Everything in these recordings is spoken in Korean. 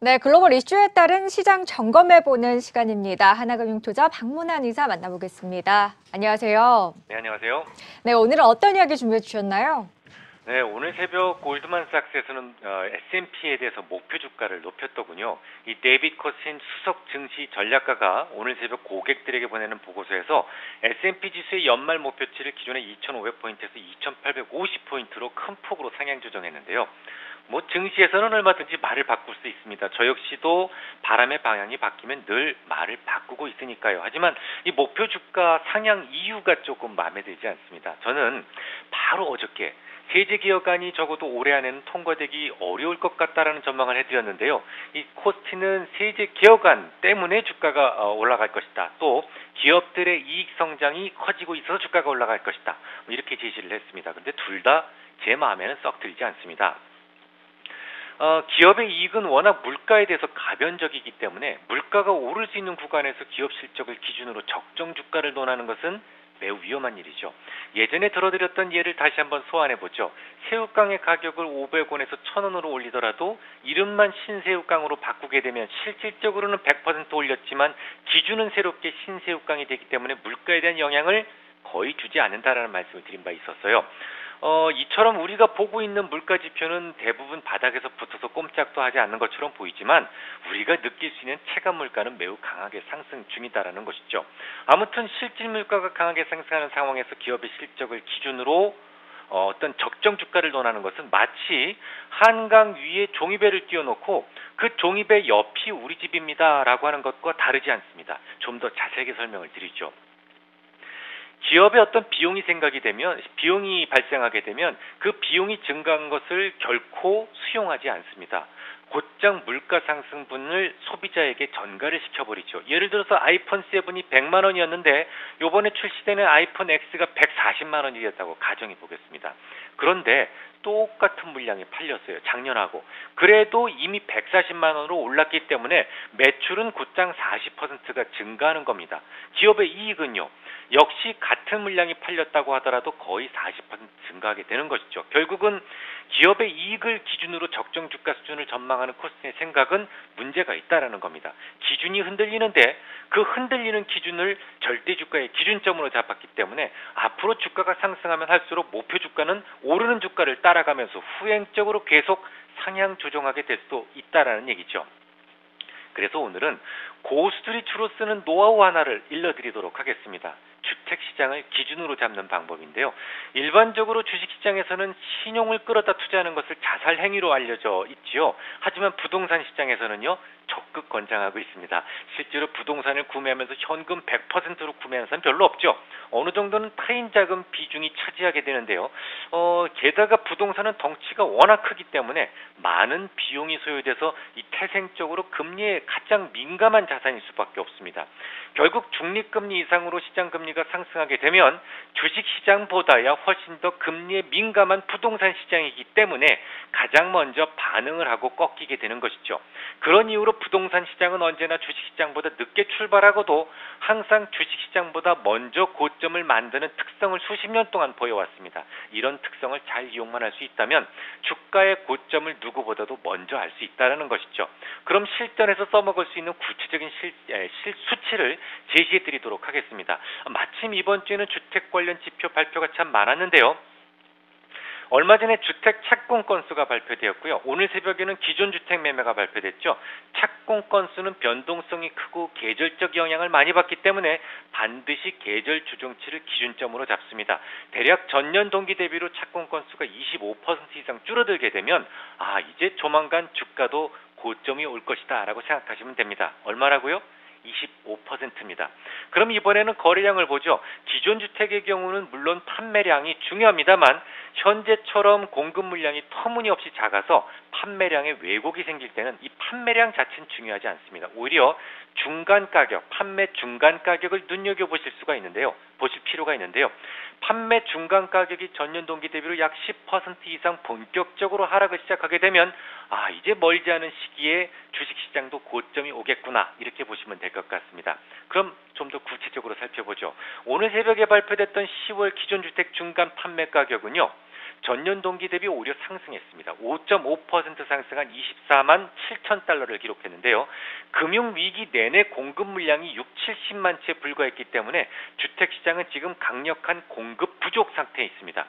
네, 글로벌 이슈에 따른 시장 점검해보는 시간입니다. 하나금융투자 박문환 이사 만나보겠습니다. 안녕하세요. 네, 안녕하세요. 네, 오늘은 어떤 이야기 준비해 주셨나요? 네, 오늘 새벽 골드만삭스에서는 S&P에 대해서 목표 주가를 높였더군요. 이 데이빗 코신 수석 증시 전략가가 오늘 새벽 고객들에게 보내는 보고서에서 S&P 지수의 연말 목표치를 기존의 2,500포인트에서 2,850포인트로 큰 폭으로 상향 조정했는데요. 증시에서는 얼마든지 말을 바꿀 수 있습니다. 저 역시도 바람의 방향이 바뀌면 늘 말을 바꾸고 있으니까요. 하지만 이 목표 주가 상향 이유가 조금 마음에 들지 않습니다. 저는 바로 어저께 세제 개혁안이 적어도 올해 안에는 통과되기 어려울 것 같다라는 전망을 해드렸는데요. 이 코스피는 세제 개혁안 때문에 주가가 올라갈 것이다. 또 기업들의 이익 성장이 커지고 있어서 주가가 올라갈 것이다. 이렇게 제시를 했습니다. 그런데 둘 다 제 마음에는 썩 들지 않습니다. 기업의 이익은 워낙 물가에 대해서 가변적이기 때문에 물가가 오를 수 있는 구간에서 기업 실적을 기준으로 적정 주가를 논하는 것은 매우 위험한 일이죠. 예전에 들어드렸던 예를 다시 한번 소환해보죠. 새우깡의 가격을 500원에서 1000원으로 올리더라도 이름만 신새우깡으로 바꾸게 되면 실질적으로는 100% 올렸지만 기준은 새롭게 신새우깡이 되기 때문에 물가에 대한 영향을 거의 주지 않는다라는 말씀을 드린 바 있었어요. 이처럼 우리가 보고 있는 물가 지표는 대부분 바닥에서 붙어서 꼼짝도 하지 않는 것처럼 보이지만 우리가 느낄 수 있는 체감 물가는 매우 강하게 상승 중이다라는 것이죠. 아무튼 실질 물가가 강하게 상승하는 상황에서 기업의 실적을 기준으로 어떤 적정 주가를 논하는 것은 마치 한강 위에 종이배를 띄워놓고 그 종이배 옆이 우리 집입니다라고 하는 것과 다르지 않습니다. 좀 더 자세하게 설명을 드리죠. 기업의 어떤 비용이 발생하게 되면 그 비용이 증가한 것을 결코 수용하지 않습니다. 곧장 물가 상승분을 소비자에게 전가를 시켜버리죠. 예를 들어서 아이폰 7이 100만 원이었는데 요번에 출시되는 아이폰 X가 140만 원이 됐다고 가정해 보겠습니다. 그런데 똑같은 물량이 팔렸어요. 작년하고. 그래도 이미 140만 원으로 올랐기 때문에 매출은 곧장 40%가 증가하는 겁니다. 기업의 이익은요. 역시 같은 물량이 팔렸다고 하더라도 거의 40% 증가하게 되는 것이죠. 결국은 기업의 이익을 기준으로 적정 주가 수준을 전망하는 코스피의 생각은 문제가 있다라는 겁니다. 기준이 흔들리는데 그 흔들리는 기준을 절대 주가의 기준점으로 잡았기 때문에 앞으로 주가가 상승하면 할수록 목표 주가는 오르는 주가를 따라가면서 후행적으로 계속 상향 조정하게 될 수도 있다라는 얘기죠. 그래서 오늘은 고수들이 주로 쓰는 노하우 하나를 일러드리도록 하겠습니다. 주택시장을 기준으로 잡는 방법인데요. 일반적으로 주식시장에서는 신용을 끌어다 투자하는 것을 자살행위로 알려져 있지요. 하지만 부동산 시장에서는요. 적극 권장하고 있습니다. 실제로 부동산을 구매하면서 현금 100%로 구매하는 사람 별로 없죠. 어느 정도는 타인 자금 비중이 차지하게 되는데요. 게다가 부동산은 덩치가 워낙 크기 때문에 많은 비용이 소요돼서 이 태생적으로 금리에 가장 민감한 자산일 수밖에 없습니다. 결국 중립금리 이상으로 시장금리가 상승하게 되면 주식시장보다야 훨씬 더 금리에 민감한 부동산 시장이기 때문에 가장 먼저 반응을 하고 꺾이게 되는 것이죠. 그런 이유로 부동산 시장은 언제나 주식시장보다 늦게 출발하고도 항상 주식시장보다 먼저 고점을 만드는 특성을 수십 년 동안 보여왔습니다. 이런 특성을 잘 이용만 할 수 있다면 주가의 고점을 누구보다도 먼저 알 수 있다는 것이죠. 그럼 실전에서 써먹을 수 있는 구체적인 수치를 제시해 드리도록 하겠습니다. 마침 이번 주에는 주택 관련 지표 발표가 참 많았는데요. 얼마 전에 주택 착공 건수가 발표되었고요. 오늘 새벽에는 기존 주택 매매가 발표됐죠. 착공 건수는 변동성이 크고 계절적 영향을 많이 받기 때문에 반드시 계절 주중치를 기준점으로 잡습니다. 대략 전년 동기 대비로 착공 건수가 25% 이상 줄어들게 되면 이제 조만간 주가도 고점이 올 것이다 라고 생각하시면 됩니다. 얼마라고요? 25%입니다. 그럼 이번에는 거래량을 보죠. 기존 주택의 경우는 물론 판매량이 중요합니다만 현재처럼 공급 물량이 터무니없이 작아서 판매량에 왜곡이 생길 때는 이 판매량 자체는 중요하지 않습니다. 오히려 중간 가격, 판매 중간 가격을 눈여겨보실 필요가 있는데요. 판매 중간 가격이 전년 동기 대비로 약 10% 이상 본격적으로 하락을 시작하게 되면 이제 멀지 않은 시기에 주식시장도 고점이 오겠구나 이렇게 보시면 될 것 같습니다. 그럼 좀 더 구체적으로 살펴보죠. 오늘 새벽에 발표됐던 10월 기존주택 중간 판매 가격은요. 전년 동기 대비 오히려 상승했습니다. 5.5% 상승한 24만 7천 달러를 기록했는데요. 금융위기 내내 공급 물량이 70만 채 불과했기 때문에 주택시장은 지금 강력한 공급 부족 상태에 있습니다.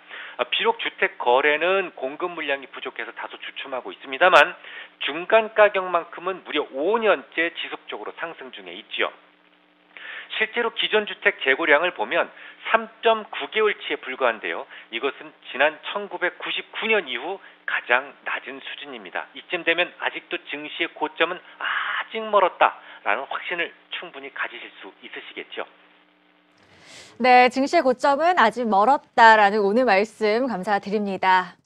비록 주택 거래는 공급 물량이 부족해서 다소 주춤하고 있습니다만 중간 가격만큼은 무려 5년째 지속적으로 상승 중에 있지요. 실제로 기존 주택 재고량을 보면 3.9개월치에 불과한데요. 이것은 지난 1999년 이후 가장 낮은 수준입니다. 이쯤 되면 아직도 증시의 고점은 아직 멀었다라는 확신을 충분히 가지실 수 있으시겠죠. 네, 증시의 고점은 아직 멀었다라는 오늘 말씀 감사드립니다.